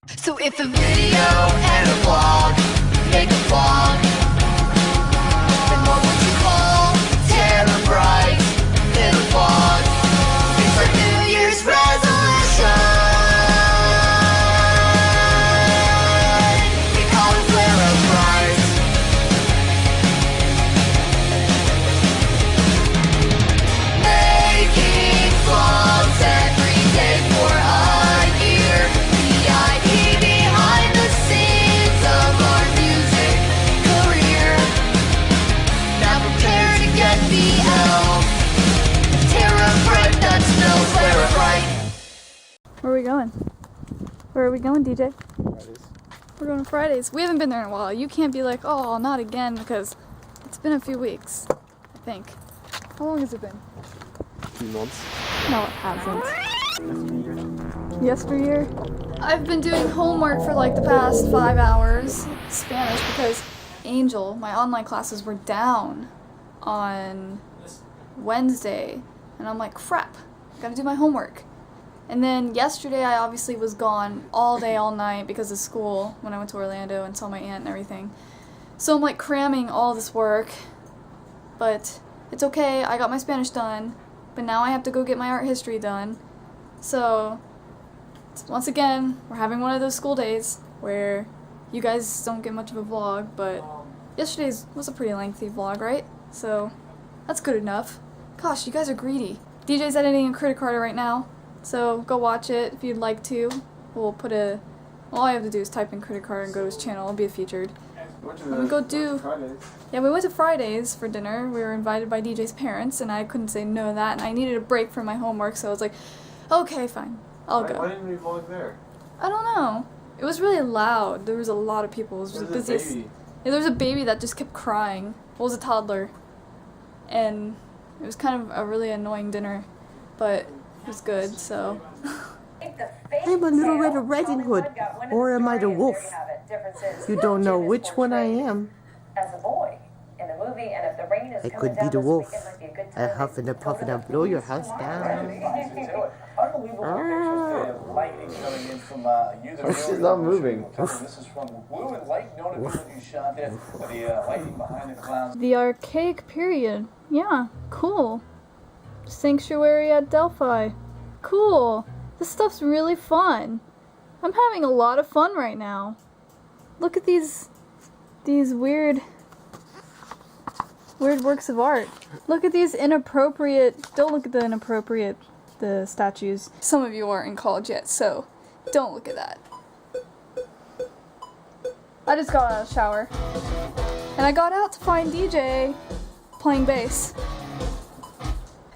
So if a video and a vlog make a vlog, then what would you call TeraBrite Little Vlog? It's a New Year's resolution. We call it VleraBrite. Making vlogs every day for a year. VID behind the scenes of our music career. Now prepare to get VL'd. TeraBrite, that's no VleraBrite. Where are we going? Where are we going, DJ? Fridays. We're going to Fridays. We haven't been there in a while. You can't be like, oh, not again, because it's been a few weeks, I think. How long has it been? 2 months. No, it hasn't. Yesteryear? I've been doing homework for like the past 5 hours, Spanish, because Angel, my online classes were down on Wednesday, and I'm like, crap, I gotta do my homework. And then yesterday I obviously was gone all day, all night because of school when I went to Orlando and saw my aunt and everything. So I'm like cramming all this work, but it's okay, I got my Spanish done, but now I have to go get my art history done. So once again, we're having one of those school days where you guys don't get much of a vlog, but yesterday's was a pretty lengthy vlog, right? So that's good enough. Gosh, you guys are greedy. DJ's editing a Critic Carter right now, so go watch it if you'd like to. We'll put a... all I have to do is type in Critic Carter and go to his channel. It'll be featured. We go do... Yeah, we went to Fridays for dinner. We were invited by DJ's parents, and I couldn't say no to that, and I needed a break from my homework, so I was like, okay, fine, I'll go. Why didn't we vlog there? I don't know. It was really loud. There was a lot of people. It was the busiest. Baby? Yeah, there was a baby that just kept crying. It was a toddler. And it was kind of a really annoying dinner, but it was good, so. I'm a little Red Riding Hood, or am I the wolf? You don't know which one I am. As a boy in the movie, and if the rain is I coming could down be the this wolf. weekend, might be a good I time huff and a puff and I blow your house down. This is not moving. This is from Blue and Light. No one who shot it. The lighting behind the clouds. The archaic period. Yeah, cool. Sanctuary at Delphi. Cool. This stuff's really fun. I'm having a lot of fun right now. Look at these weird works of art. Look at these inappropriate, don't look at the statues. Some of you aren't in college yet, so don't look at that. I just got out of the shower. And I got out to find DJ playing bass.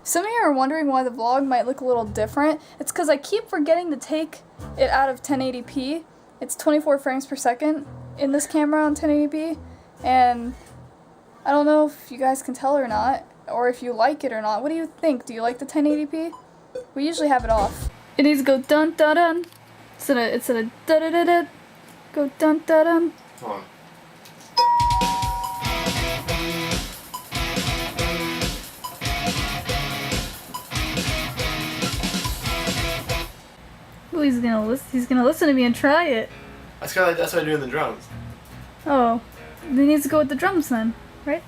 Some of you are wondering why the vlog might look a little different. It's because I keep forgetting to take it out of 1080p. It's 24 frames per second in this camera on 1080p, and I don't know if you guys can tell or not, or if you like it or not. What do you think? Do you like the 1080p? We usually have it off. It needs to go dun dun dun. It's in a da da da da. Go dun dun dun. Hold on. Oh, he's gonna listen to me and try it. That's kind of that's what I do in the drums. Oh, it needs to go with the drums then, right?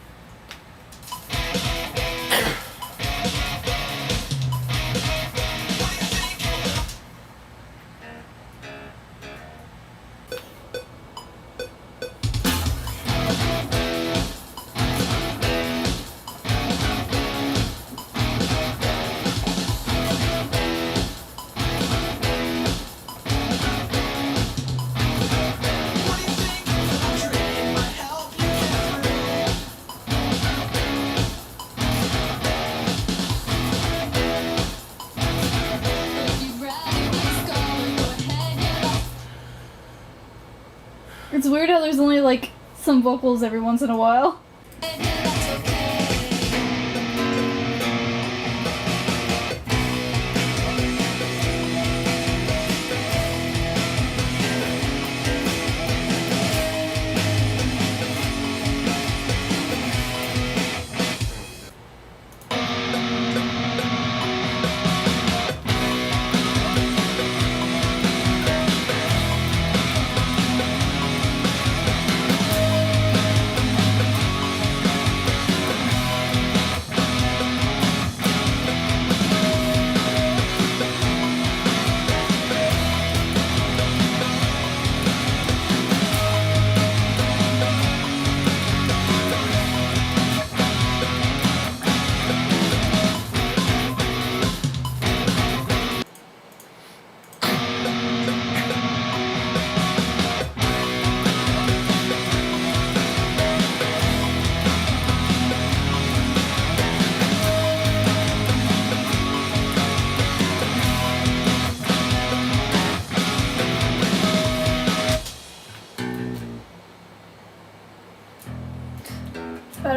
It's weird how there's only like some vocals every once in a while.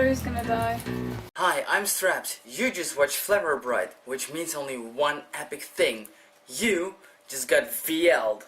battery's gonna die. Hi, I'm Straps. You just watched VleraBrite, which means only one epic thing. You just got VL'd.